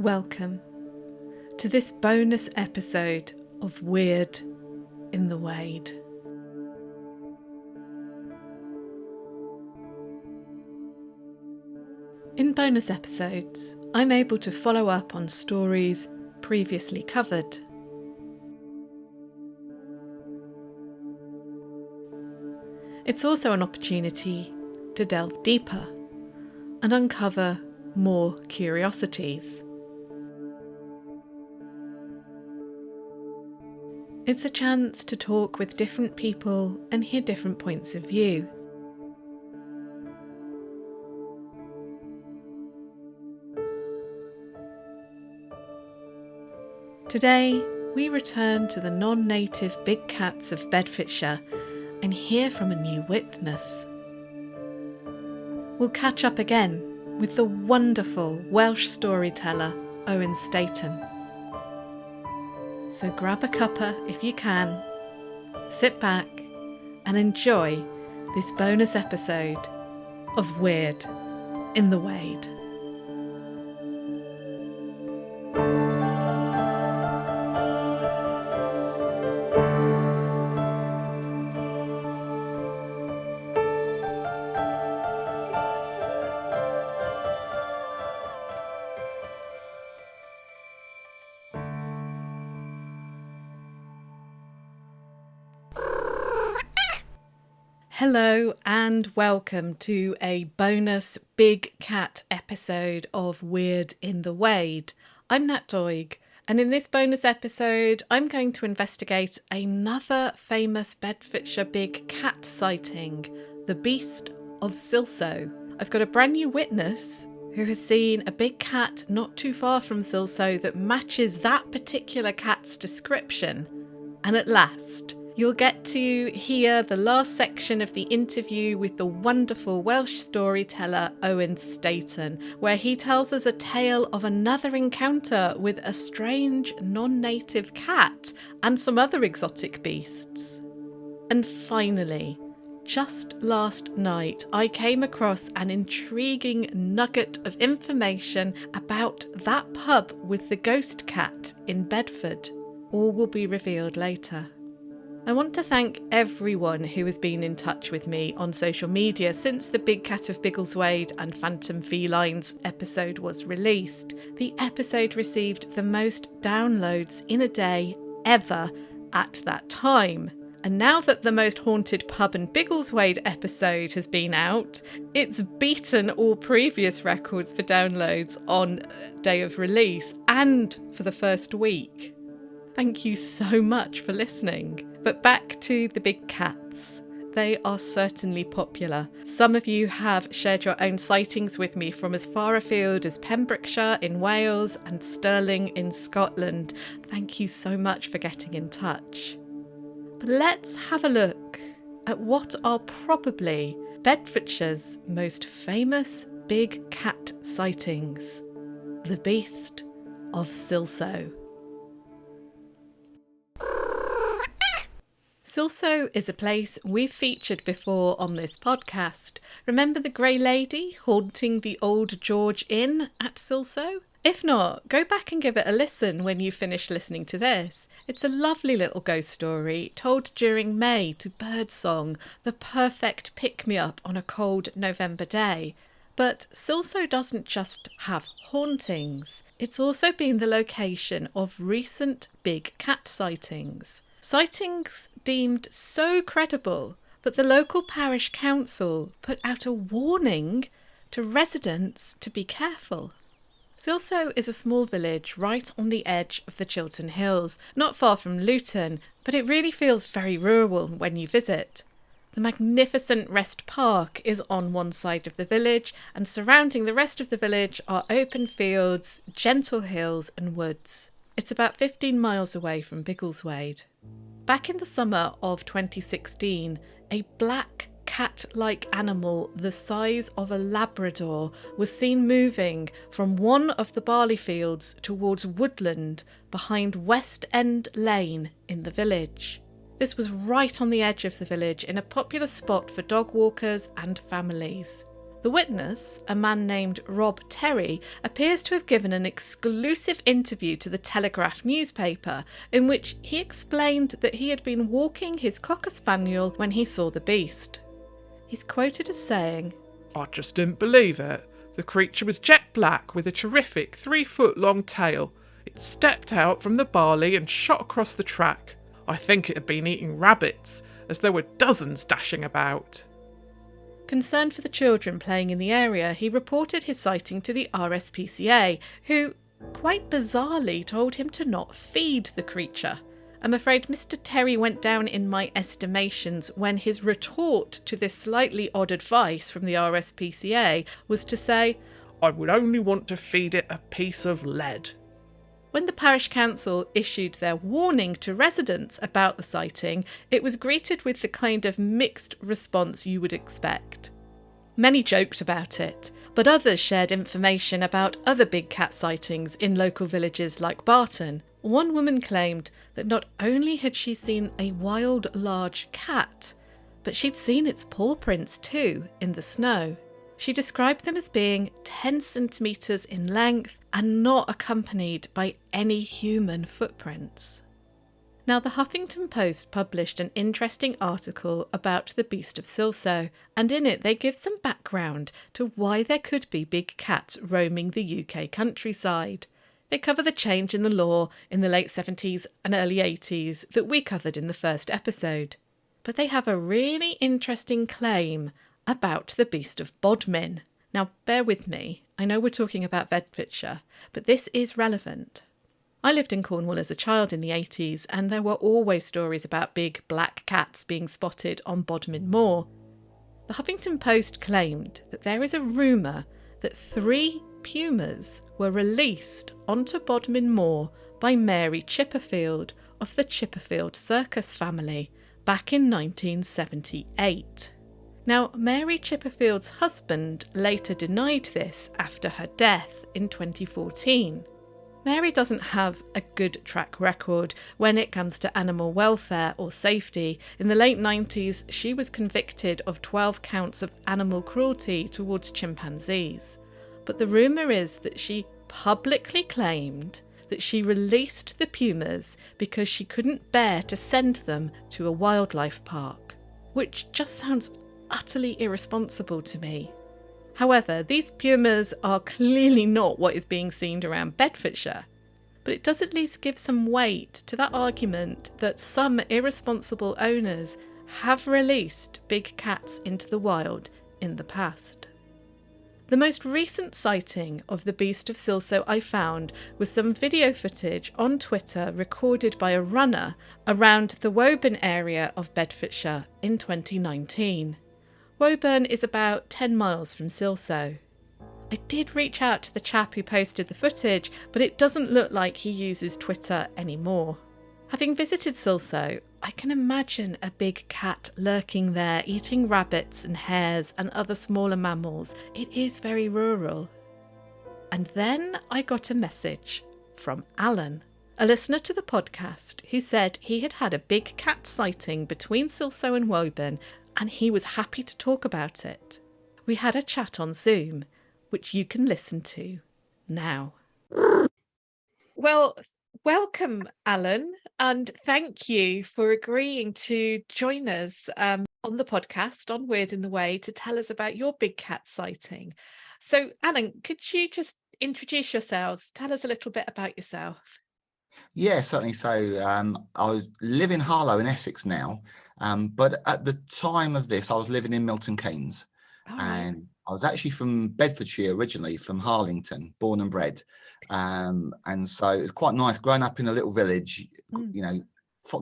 Welcome to this bonus episode of Weird in the Wade. In bonus episodes, I'm able to follow up on stories previously covered. It's also an opportunity to delve deeper and uncover more curiosities. It's a chance to talk with different people and hear different points of view. Today, we return to the non-native big cats of Bedfordshire and hear from a new witness. We'll catch up again with the wonderful Welsh storyteller Owen Staton. So grab a cuppa if you can, sit back and enjoy this bonus episode of Weird in the Wade. Hello and welcome to a bonus big cat episode of Weird in the Wade. I'm Nat Doig, and in this bonus episode I'm going to investigate another famous Bedfordshire big cat sighting, the Beast of Silsoe. I've got a brand new witness who has seen a big cat not too far from Silsoe that matches that particular cat's description. And at last, you'll get to hear the last section of the interview with the wonderful Welsh storyteller Owen Staton, where he tells us a tale of another encounter with a strange non-native cat and some other exotic beasts. And finally, just last night, I came across an intriguing nugget of information about that pub with the ghost cat in Bedford. All will be revealed later. I want to thank everyone who has been in touch with me on social media since the Big Cat of Biggleswade and Phantom Felines episode was released. The episode received the most downloads in a day ever at that time. And now that the most haunted pub in Biggleswade episode has been out, it's beaten all previous records for downloads on day of release and for the first week. Thank you so much for listening. But back to the big cats. They are certainly popular. Some of you have shared your own sightings with me from as far afield as Pembrokeshire in Wales and Stirling in Scotland. Thank you so much for getting in touch. But let's have a look at what are probably Bedfordshire's most famous big cat sightings. The Beast of Silsoe. Silsoe is a place we've featured before on this podcast. Remember the Grey Lady haunting the Old George Inn at Silsoe? If not, go back and give it a listen when you finish listening to this. It's a lovely little ghost story told during May to birdsong, the perfect pick-me-up on a cold November day. But Silsoe doesn't just have hauntings. It's also been the location of recent big cat sightings. Sightings deemed so credible that the local parish council put out a warning to residents to be careful. Silsoe is a small village right on the edge of the Chiltern Hills, not far from Luton, but it really feels very rural when you visit. The magnificent Rest Park is on one side of the village, and surrounding the rest of the village are open fields, gentle hills and woods. It's about 15 miles away from Biggleswade. Back in the summer of 2016, a black cat-like animal the size of a Labrador was seen moving from one of the barley fields towards woodland behind West End Lane in the village. This was right on the edge of the village in a popular spot for dog walkers and families. The witness, a man named Rob Terry, appears to have given an exclusive interview to the Telegraph newspaper in which he explained that he had been walking his Cocker Spaniel when he saw the beast. He's quoted as saying, "I just didn't believe it. The creature was jet black with a terrific 3-foot long tail. It stepped out from the barley and shot across the track. I think it had been eating rabbits, as there were dozens dashing about." Concerned for the children playing in the area, he reported his sighting to the RSPCA, who, quite bizarrely, told him to not feed the creature. I'm afraid Mr. Terry went down in my estimations when his retort to this slightly odd advice from the RSPCA was to say, "I would only want to feed it a piece of lead." When the parish council issued their warning to residents about the sighting, it was greeted with the kind of mixed response you would expect. Many joked about it, but others shared information about other big cat sightings in local villages like Barton. One woman claimed that not only had she seen a wild large cat, but she'd seen its paw prints too in the snow. She described them as being 10 centimetres in length and not accompanied by any human footprints. Now, the Huffington Post published an interesting article about the beast of Silsoe, and in it they give some background to why there could be big cats roaming the UK countryside. They cover the change in the law in the late 70s and early 80s that we covered in the first episode. But they have a really interesting claim about the beast of Bodmin. Now, bear with me. I know we're talking about Bedfordshire, but this is relevant. I lived in Cornwall as a child in the 80s, and there were always stories about big black cats being spotted on Bodmin Moor. The Huffington Post claimed that there is a rumour that 3 pumas were released onto Bodmin Moor by Mary Chipperfield of the Chipperfield Circus family back in 1978. Now, Mary Chipperfield's husband later denied this after her death in 2014. Mary doesn't have a good track record when it comes to animal welfare or safety. In the late 90s, she was convicted of 12 counts of animal cruelty towards chimpanzees. But the rumour is that she publicly claimed that she released the pumas because she couldn't bear to send them to a wildlife park, which just sounds utterly irresponsible to me. However, these pumas are clearly not what is being seen around Bedfordshire, but it does at least give some weight to that argument that some irresponsible owners have released big cats into the wild in the past. The most recent sighting of the beast of Silsoe I found was some video footage on Twitter recorded by a runner around the Woburn area of Bedfordshire in 2019. Woburn is about 10 miles from Silsoe. I did reach out to the chap who posted the footage, but it doesn't look like he uses Twitter anymore. Having visited Silsoe, I can imagine a big cat lurking there, eating rabbits and hares and other smaller mammals. It is very rural. And then I got a message from Alan, a listener to the podcast, who said he had had a big cat sighting between Silsoe and Woburn, and he was happy to talk about it. We had a chat on Zoom, which you can listen to now. Well, welcome, Alan, and thank you for agreeing to join us on the podcast on Weird in the Way to tell us about your big cat sighting. So, Alan, could you just introduce yourselves? Tell us a little bit about yourself. Yeah, certainly. So I live in Harlow in Essex now, but at the time of this, I was living in Milton Keynes. And I was actually from Bedfordshire originally, from Harlington, born and bred. And so it was quite nice growing up in a little village, you know,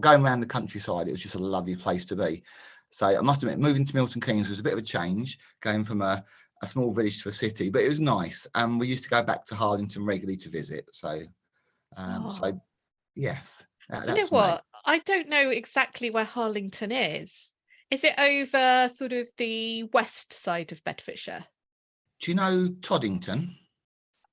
going around the countryside. It was just a lovely place to be. So I must admit, moving to Milton Keynes was a bit of a change, going from a small village to a city, but it was nice. And we used to go back to Harlington regularly to visit. So, so yes. You know what? I don't know exactly where Harlington is. Is it over sort of the west side of Bedfordshire? Do you know Toddington?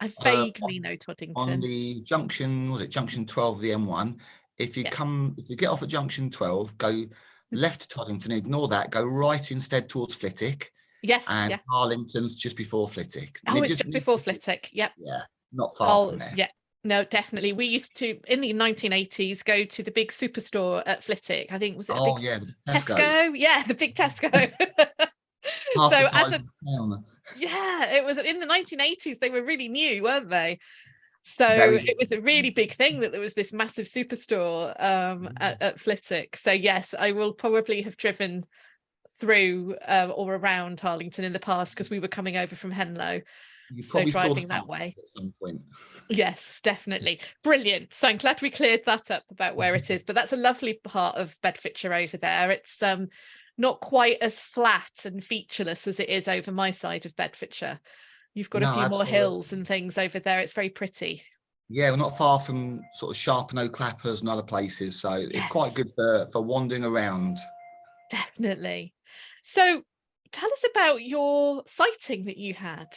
I vaguely know Toddington. On the junction, was it junction 12 of the M1? If you get off at junction 12, go left to Toddington, ignore that, go right instead towards Flitwick. Yes, and yeah. Harlington's just before Flitwick. Oh, it's just before Flitwick. Yep. Yeah, not far from there. Yeah. No, definitely. We used to, in the 1980s, go to the big superstore at Flitwick. I think, was it a big Yeah, the Tesco's. Tesco? Yeah, the big Tesco. Half the So size of the town. yeah, it was in the 1980s. They were really new, weren't they? So Very it was a really different. big thing that there was this massive superstore at Flitwick. So yes, I will probably have driven through or around Harlington in the past because we were coming over from Henlow. You So probably saw driving that signs way. at some point. Yes, definitely. Brilliant. So I'm glad we cleared that up about where it is. But that's a lovely part of Bedfordshire over there. It's not quite as flat and featureless as it is over my side of Bedfordshire. You've got a few more hills and things over there. It's very pretty. Yeah, we're not far from sort of Sharpenoe, Clappers and other places. So it's quite good for wandering around. Definitely. So tell us about your sighting that you had.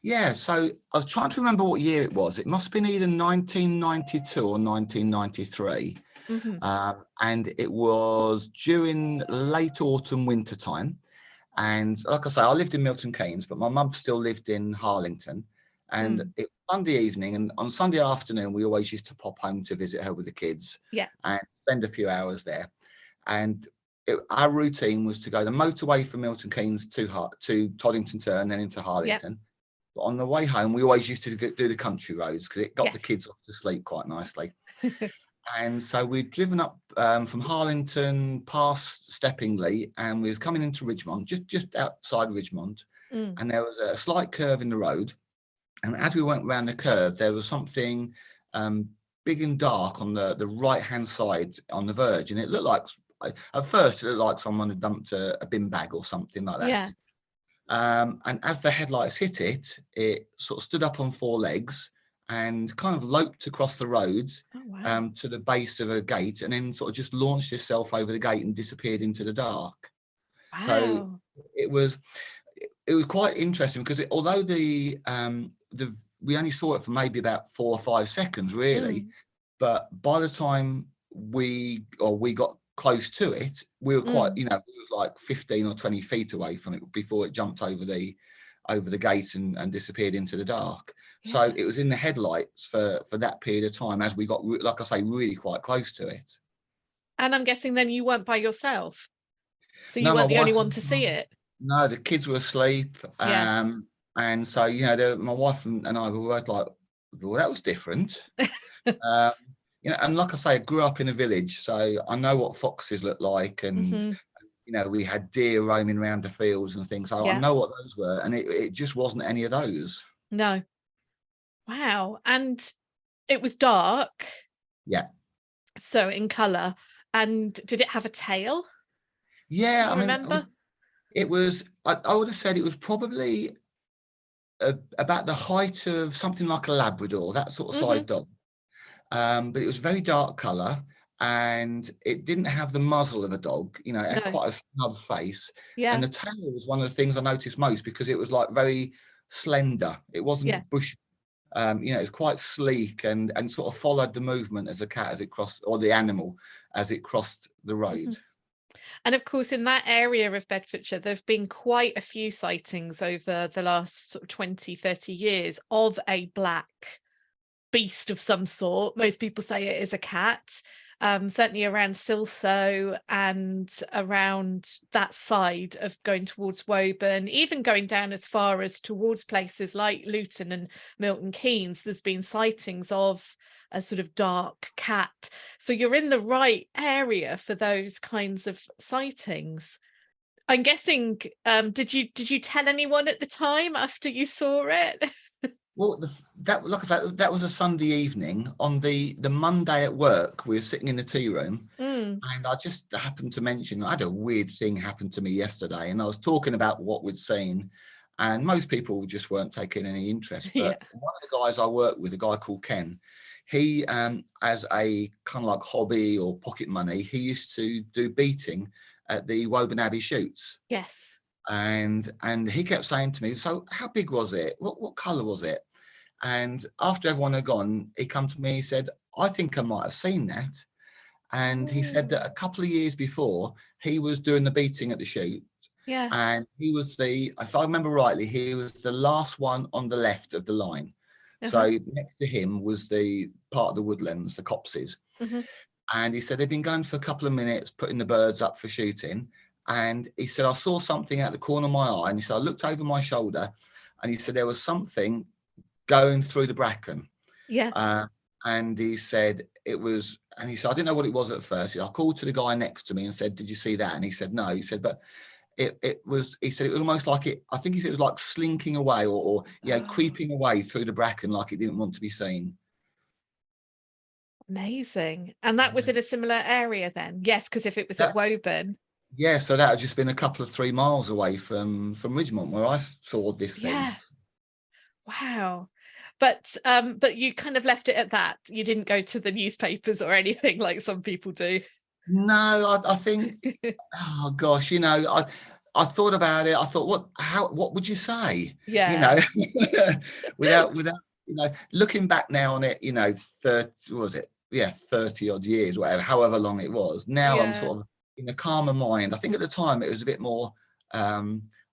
Yeah, so I was trying to remember what year it was. It must have been either 1992 or 1993. And it was during late autumn, winter time. And like I say, I lived in Milton Keynes, but my mum still lived in Harlington. And it was Sunday evening, and on Sunday afternoon, we always used to pop home to visit her with the kids and spend a few hours there. And our routine was to go the motorway from Milton Keynes to Toddington Turn, then into Harlington. But on the way home, we always used to do the country roads because it got the kids off to sleep quite nicely. And so we'd driven up from Harlington past Steppingley, and we was coming into Ridgemont, just outside Ridgemont. And there was a slight curve in the road. And as we went around the curve, there was something big and dark on the right-hand side on the verge. And it looked like, at first, it looked like someone had dumped a bin bag or something like that. And as the headlights hit it, it sort of stood up on four legs and kind of loped across the road to the base of a gate, and then sort of just launched itself over the gate and disappeared into the dark. Wow. So it was quite interesting because although we only saw it for maybe about 4 or 5 seconds, really, but by the time we got close to it, we were quite, we were like 15 or 20 feet away from it before it jumped over the gate and disappeared into the dark. So it was in the headlights for that period of time as we got, like I say, really quite close to it. And I'm guessing then you weren't by yourself, so you weren't the only one to see it. No, the kids were asleep, and so my wife and I were both like, well, that was different. And like I say, I grew up in a village, so I know what foxes look like, and we had deer roaming around the fields and things. So I know what those were, and it just wasn't any of those. No. Wow. And it was dark. Yeah. So in colour. And did it have a tail? Yeah, remember? It was, I would have said it was probably about the height of something like a Labrador, that sort of size dog. But it was very dark colour, and it didn't have the muzzle of a dog, it had quite a snub face. And the tail was one of the things I noticed most because it was like very slender. It wasn't bushy. It was quite sleek and sort of followed the movement as a cat as it crossed, or the animal as it crossed the road. And of course, in that area of Bedfordshire, there have been quite a few sightings over the last sort of 20, 30 years of a black beast of some sort. Most people say it is a cat. Certainly around Silsoe and around that side of going towards Woburn, even going down as far as towards places like Luton and Milton Keynes, there's been sightings of a sort of dark cat. So you're in the right area for those kinds of sightings. I'm guessing, did you tell anyone at the time after you saw it? Well, like I said, that was a Sunday evening. On the Monday at work, we were sitting in the tea room, and I just happened to mention I had a weird thing happen to me yesterday, and I was talking about what we'd seen, and most people just weren't taking any interest. But one of the guys I work with, a guy called Ken, he, as a kind of like hobby or pocket money, he used to do beating at the Woburn Abbey shoots. Yes. And he kept saying to me, so how big was it? What colour was it? And after everyone had gone, he come to me, he said, I think I might have seen that. And he said that a couple of years before, he was doing the beating at the shoot, Yeah. And he was if I remember rightly, he was the last one on the left of the line. Uh-huh. So next to him was the part of the woodlands, the copses. Mm-hmm. And he said they'd been going for a couple of minutes, putting the birds up for shooting. And he said, I saw something out the corner of my eye. And he said, I looked over my shoulder, and he said there was something going through the bracken. Yeah. And he said it was, and he said, I didn't know what it was at first. I called to the guy next to me and said, did you see that? And he said, no. He said, but it was, he said it was almost like I think he said it was like slinking away or creeping away through the bracken, like it didn't want to be seen. Amazing. And that was in a similar area then? Yes, because if it was at Woburn. Yeah, so that had just been a couple of 3 miles away from Ridgemont, where I saw this thing. Yeah. Wow. But you kind of left it at that. You didn't go to the newspapers or anything like some people do. No, I think, oh gosh, I thought about it. I thought, what would you say? Yeah. Without, looking back now on it, 30, what was it? Yeah, 30 odd years, whatever, however long it was. Now I'm sort of in a calmer mind. I think at the time it was a bit more, I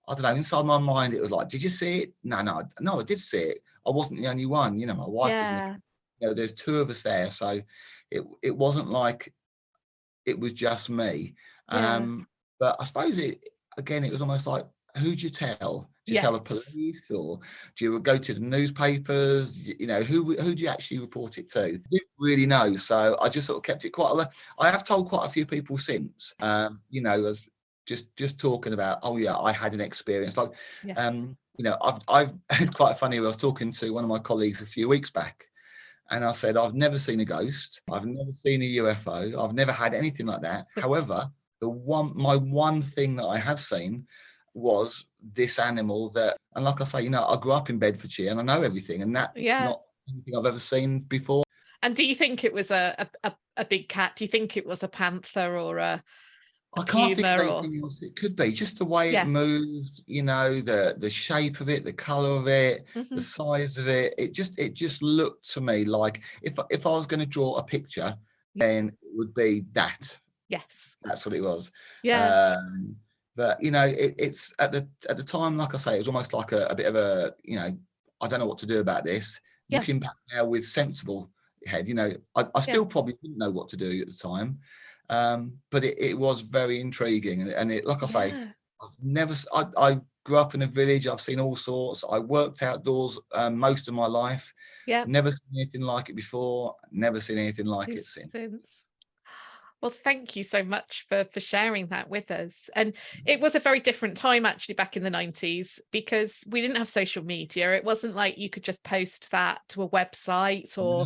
don't know, inside my mind, it was like, did you see it? No, I did see it. I wasn't the only one. My wife was, there's 2 of us there. So it wasn't like it was just me. But I suppose it was almost like, who'd you tell? Do you tell the police, or do you go to the newspapers? Who do you actually report it to? I didn't really know, so I just sort of kept it quite. I have told quite a few people since, as just talking about, oh yeah, I had an experience. Like, I've it's quite funny. I was talking to one of my colleagues a few weeks back, and I said, I've never seen a ghost. I've never seen a UFO. I've never had anything like that. However, my one thing that I have seen was this animal that, and like I say, I grew up in Bedfordshire and I know everything, and that's not anything I've ever seen before. And do you think it was a big cat? Do you think it was a panther or a I can't think of anything else it could be. Just the way it moved, the shape of it, the colour of it, the size of it. It just looked to me like if I was going to draw a picture, then it would be that. Yes. That's what it was. Yeah. But it's at the time, like I say, it was almost like a bit of a, I don't know what to do about this. Yeah. Looking back now with sensible head, I still probably didn't know what to do at the time. But it was very intriguing, and it, like I say, I grew up in a village. I've seen all sorts. I worked outdoors most of my life. Yeah. Never seen anything like it before. Never seen anything like it since. Well, thank you so much for sharing that with us. And it was a very different time actually back in the 90s, because we didn't have social media. It wasn't like you could just post that to a website or,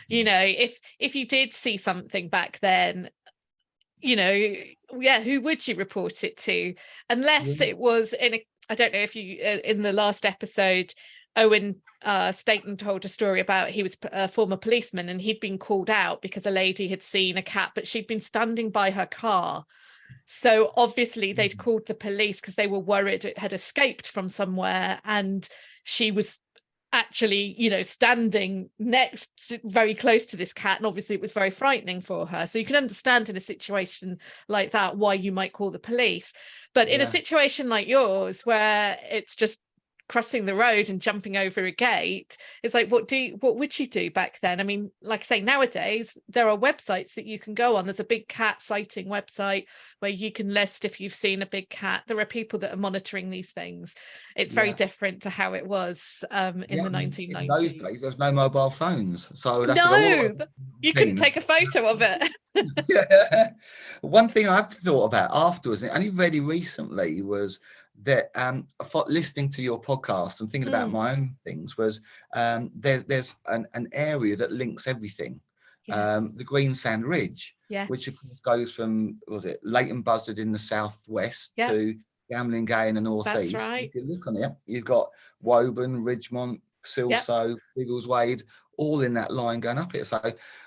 if you did see something back then, who would you report it to? Unless it was I don't know if you, in the last episode, Owen Staton told a story about he was a former policeman and he'd been called out because a lady had seen a cat, but she'd been standing by her car. So obviously they'd called the police because they were worried it had escaped from somewhere, and she was actually, standing very close to this cat, and obviously it was very frightening for her. So you can understand in a situation like that why you might call the police. But in a situation like yours, where it's just crossing the road and jumping over a gate, it's like, what would you do back then? I mean, like I say, nowadays there are websites that you can go on. There's a big cat sighting website where you can list if you've seen a big cat. There are people that are monitoring these things. It's very different to how it was in the 1990s. In those days there's no mobile phones, so you couldn't take a photo of it. One thing I've thought about afterwards, and only very recently, was that listening to your podcast and thinking about my own things, was there's an area that links everything. The Green Sand Ridge, which of course goes from, Leighton Buzzard in the southwest to Gamlingay in the northeast. That's right. If you look on it, you've got Woburn, Ridgemont, Silsoe, Biggleswade, all in that line going up it. So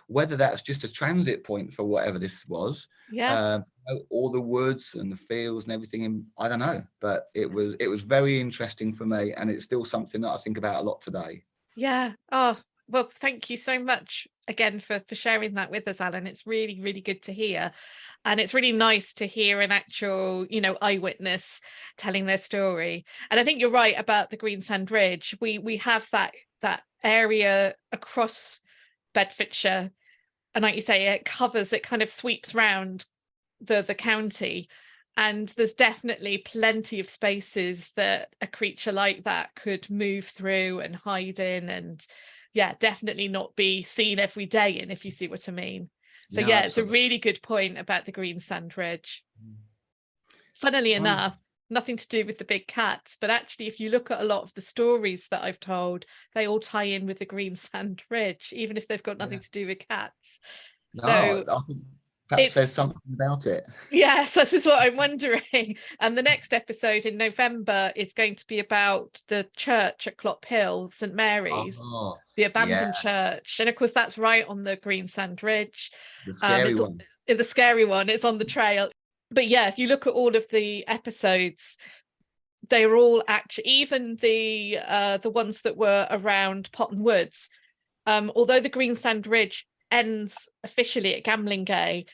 whether that's just a transit point for whatever this was, all the woods and the fields and everything, I don't know, but it was very interesting for me, and it's still something that I think about a lot today. Yeah. Oh, well, thank you so much again for sharing that with us, Alan. It's really, really good to hear. And it's really nice to hear an actual, eyewitness telling their story. And I think you're right about the Greensand Ridge. We have that area across Bedfordshire, and like you say, it kind of sweeps round the county. And there's definitely plenty of spaces that a creature like that could move through and hide in, and yeah, definitely not be seen every day in, if you see what I mean. So Yeah, yeah, it's a absolutely. really good point about the Greensand Ridge. Funnily enough, nothing to do with the big cats, but actually, if you look at a lot of the stories that I've told, they all tie in with the Greensand Ridge, even if they've got nothing to do with cats. No, So I think perhaps there's it's something about it. yes, this is what I'm wondering. And the next episode in November is going to be about the church at Clop Hill, St Mary's, Oh, the yeah, abandoned church. And of course, that's right on the Greensand Ridge. the scary It's one. the scary one. It's on the trail. But yeah, if you look at all of the episodes, they're all actually, even the ones that were around Potton Woods. Although the Greensand Ridge ends officially at Gamlingay,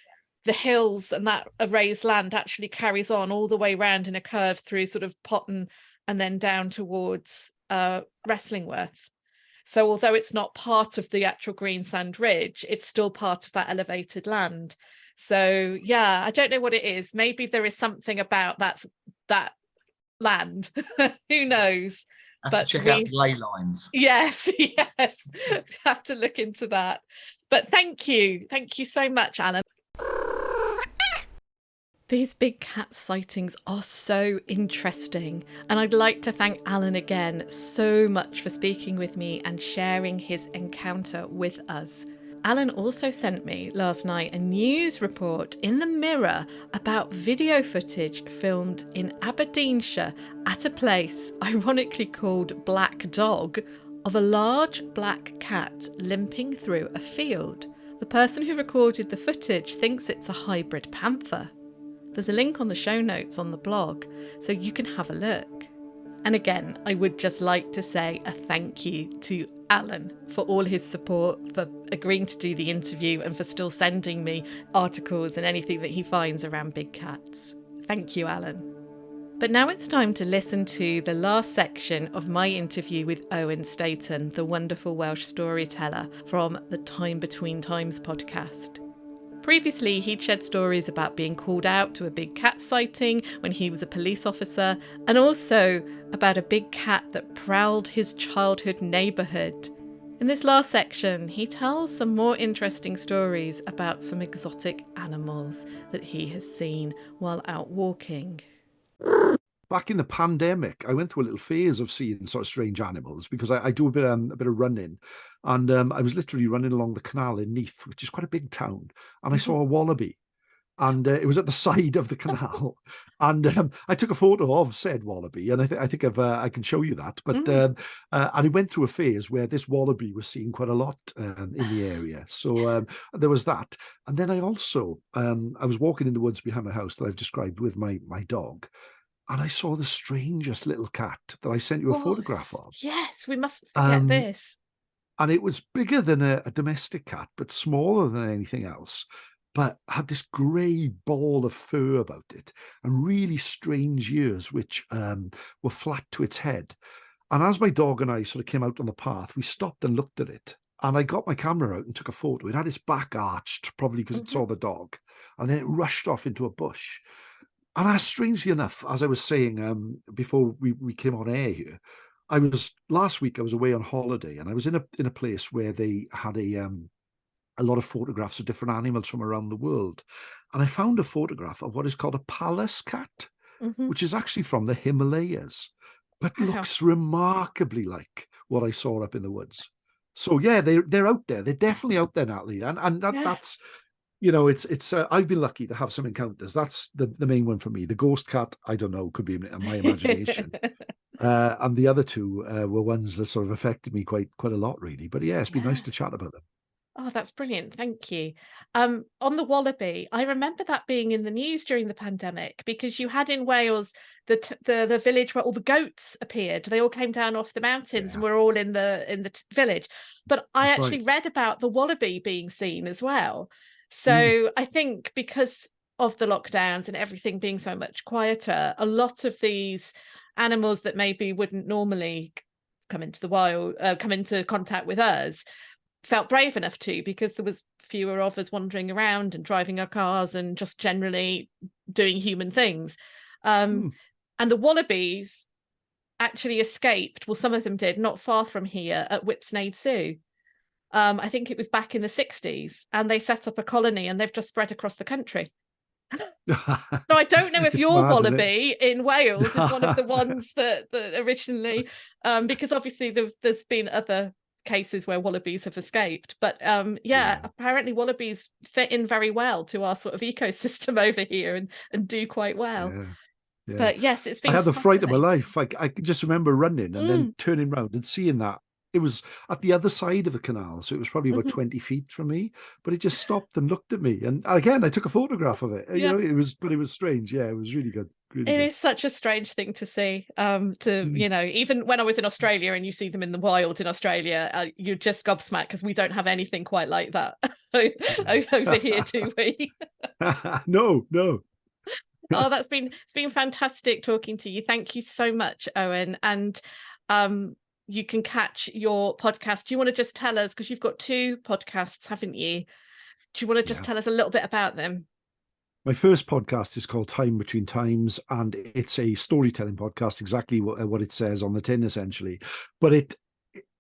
the hills and that raised land actually carries on all the way round in a curve through sort of Potton and then down towards Wrestlingworth. So although it's not part of the actual Greensand Ridge, it's still part of that elevated land. So yeah, I don't know what it is. Maybe there is something about that land. Who knows? Have to But check out the ley lines. yes, yes, have to look into that. But thank you so much, Alan. These big cat sightings are so interesting, and I'd like to thank Alan again so much for speaking with me and sharing his encounter with us. Alan also sent me last night a news report in the Mirror about video footage filmed in Aberdeenshire at a place ironically called Black Dog of a large black cat limping through a field. The person who recorded the footage thinks it's a hybrid panther. There's a link on the show notes on the blog, so you can have a look. And again, I would just like to say a thank you to Alan for all his support, for agreeing to do the interview and for still sending me articles and anything that he finds around big cats. Thank you, Alan. But now it's time to listen to the last section of my interview with Owen Staton, the wonderful Welsh storyteller from the Time Between Times podcast. Previously, he'd shared stories about being called out to a big cat sighting when he was a police officer, and also about a big cat that prowled his childhood neighbourhood. In this last section, he tells some more interesting stories about some exotic animals that he has seen while out walking. Back in the pandemic, I went through a little phase of seeing sort of strange animals because I do a bit of running, and I was literally running along the canal in Neath, which is quite a big town, and I saw a wallaby, and it was at the side of the canal, and I took a photo of said wallaby, and I think I can show you that. But and I went through a phase where this wallaby was seen quite a lot in the area, so there was that, and then I also I was walking in the woods behind my house that I've described with my dog. And I saw the strangest little cat that I sent you a photograph of. Yes, we mustn't forget this. And it was bigger than a domestic cat, but smaller than anything else, but had this grey ball of fur about it and really strange ears, which were flat to its head. And as my dog and I sort of came out on the path, we stopped and looked at it. And I got my camera out and took a photo. It had its back arched, probably because it saw the dog. And then it rushed off into a bush. And strangely enough, as I was saying before we came on air here, last week I was away on holiday, and I was in a place where they had a lot of photographs of different animals from around the world, and I found a photograph of what is called a Pallas cat, which is actually from the Himalayas, but looks remarkably like what I saw up in the woods. So yeah, they're out there. They're definitely out there, Natalie, and that's. You know, it's. I've been lucky to have some encounters. That's the main one for me. The ghost cat, I don't know, could be my imagination. And the other two were ones that sort of affected me quite a lot, really. But yeah, it's been nice to chat about them. Oh, that's brilliant. Thank you. On the wallaby, I remember that being in the news during the pandemic because you had in Wales the village where all the goats appeared. They all came down off the mountains and Yeah, were all in the village. But I that's actually right. read about the wallaby being seen as well. Mm. So I think because of the lockdowns and everything being so much quieter, a lot of these animals that maybe wouldn't normally come into the wild, come into contact with us, felt brave enough to, because there was fewer of us wandering around and driving our cars and just generally doing human things. Mm. And the wallabies actually escaped. Well, some of them did, not far from here at Whipsnade Zoo. I think it was back in the 60s, and they set up a colony and they've just spread across the country. So I don't know if It's your mad, isn't it? wallaby in Wales is one of the ones that originally, because obviously there's been other cases where wallabies have escaped, but yeah, Yeah, apparently wallabies fit in very well to our sort of ecosystem over here and do quite well. yeah, yeah. But yes, it's I been had the fright of my fascinating. life. I could just remember running and then Mm, turning round and seeing that it was at the other side of the canal. So it was probably about mhm. 20 feet from me, but it just stopped and looked at me. And again, I took a photograph of it. Yeah. But it was strange. Yeah, it was really good. Really It good. is such a strange thing to see. To Mm. even when I was in Australia and you see them in the wild in Australia, you're just gobsmacked because we don't have anything quite like that over here, do we? No, no. Oh, it's been fantastic talking to you. Thank you so much, Owen. And you can catch your podcast. Do you want to just tell us, because you've got two podcasts, haven't you? Do you want to just Yeah. tell us a little bit about them? My first podcast is called Time Between Times, and it's a storytelling podcast, exactly what it says on the tin, essentially. But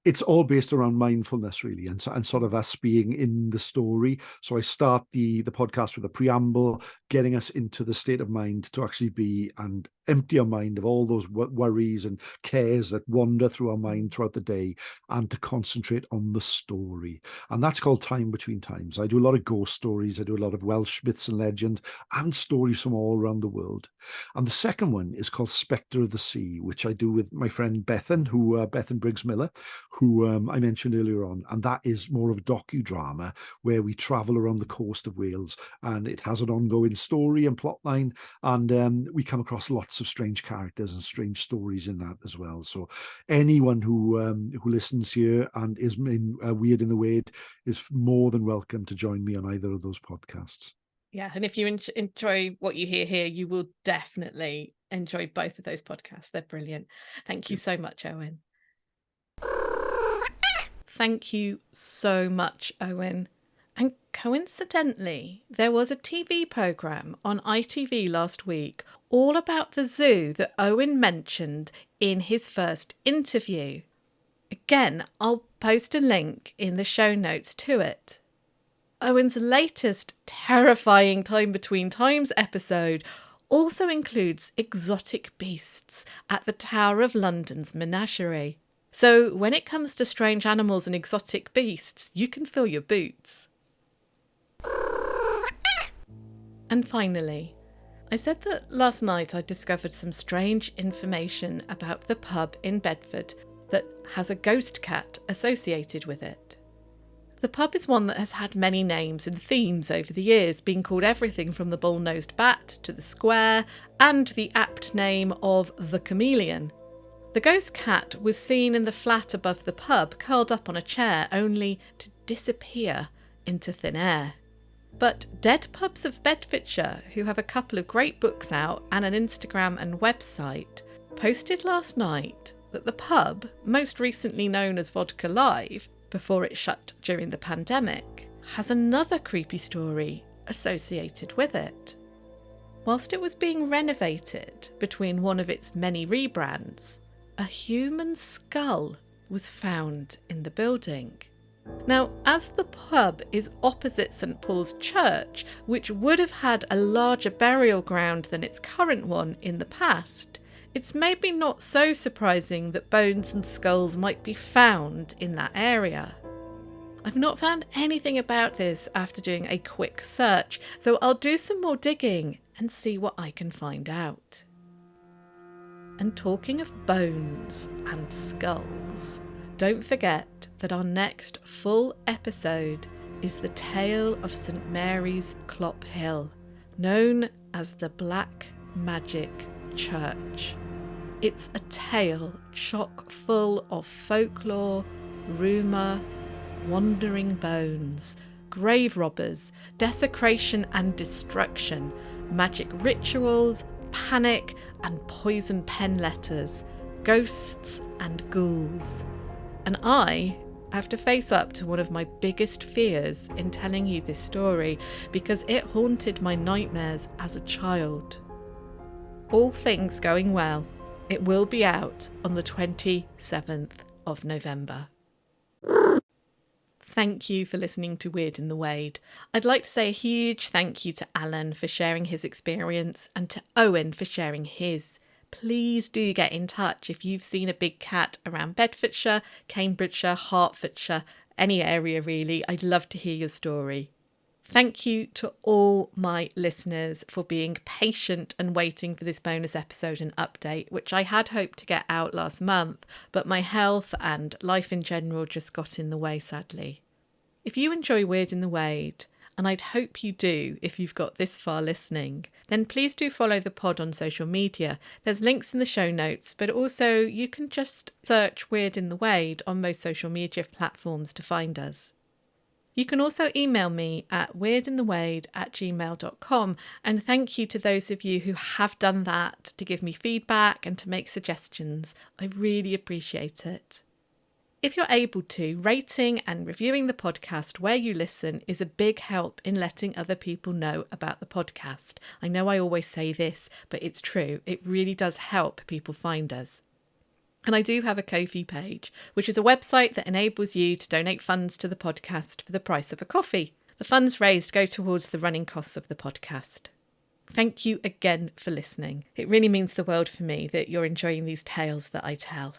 it's all based around mindfulness, really, and sort of us being in the story. So I start the podcast with a preamble, getting us into the state of mind to actually be and empty our mind of all those worries and cares that wander through our mind throughout the day, and to concentrate on the story. And that's called Time Between Times. I do a lot of ghost stories. I do a lot of Welsh myths and legends and stories from all around the world. And the second one is called Spectre of the Sea, which I do with my friend Bethan, Bethan Briggs Miller, who I mentioned earlier on. And that is more of a docudrama where we travel around the coast of Wales, and it has an ongoing story and plot line. And we come across lots of strange characters and strange stories in that as well. So anyone who listens here and is in Weird in the Wade is more than welcome to join me on either of those podcasts. Yeah, and if you enjoy what you hear here, you will definitely enjoy both of those podcasts. They're brilliant. Thank you so much, Owen. Thank you so much, Owen. And coincidentally, there was a TV programme on ITV last week all about the zoo that Owen mentioned in his first interview. Again, I'll post a link in the show notes to it. Owen's latest terrifying Time Between Times episode also includes exotic beasts at the Tower of London's menagerie. So when it comes to strange animals and exotic beasts, you can fill your boots. And finally, I said that last night I discovered some strange information about the pub in Bedford that has a ghost cat associated with it. The pub is one that has had many names and themes over the years, being called everything from the bull-nosed bat to the square and the apt name of the chameleon. The ghost cat was seen in the flat above the pub, curled up on a chair, only to disappear into thin air. But Dead Pubs of Bedfordshire, who have a couple of great books out and an Instagram and website, posted last night that the pub, most recently known as Vodka Live, before it shut during the pandemic, has another creepy story associated with it. Whilst it was being renovated between one of its many rebrands, a human skull was found in the building. Now, as the pub is opposite St Paul's Church, which would have had a larger burial ground than its current one in the past, it's maybe not so surprising that bones and skulls might be found in that area. I've not found anything about this after doing a quick search, so I'll do some more digging and see what I can find out. And talking of bones and skulls, don't forget that our next full episode is the tale of St Mary's Clop Hill, known as the Black Magic Church. It's a tale chock full of folklore, rumour, wandering bones, grave robbers, desecration and destruction, magic rituals, panic and poison pen letters, ghosts and ghouls. And I have to face up to one of my biggest fears in telling you this story because it haunted my nightmares as a child. All things going well, it will be out on the 27th of November. Thank you for listening to Weird in the Wade. I'd like to say a huge thank you to Alan for sharing his experience and to Owen for sharing his. Please do get in touch if you've seen a big cat around Bedfordshire, Cambridgeshire, Hertfordshire, any area really. I'd love to hear your story. Thank you to all my listeners for being patient and waiting for this bonus episode and update, which I had hoped to get out last month, but my health and life in general just got in the way, sadly. If you enjoy Weird in the Wade, and I'd hope you do if you've got this far listening, then please do follow the pod on social media. There's links in the show notes, but also you can just search Weird in the Wade on most social media platforms to find us. You can also email me at weirdinthewade@gmail.com, and thank you to those of you who have done that to give me feedback and to make suggestions. I really appreciate it. If you're able to, rating and reviewing the podcast where you listen is a big help in letting other people know about the podcast. I know I always say this, but it's true. It really does help people find us. And I do have a Ko-fi page, which is a website that enables you to donate funds to the podcast for the price of a coffee. The funds raised go towards the running costs of the podcast. Thank you again for listening. It really means the world for me that you're enjoying these tales that I tell.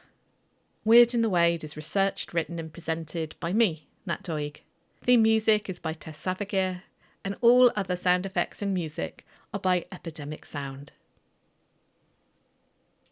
Weird in the Wade is researched, written and presented by me, Nat Doig. Theme music is by Tess Savigear, and all other sound effects and music are by Epidemic Sound.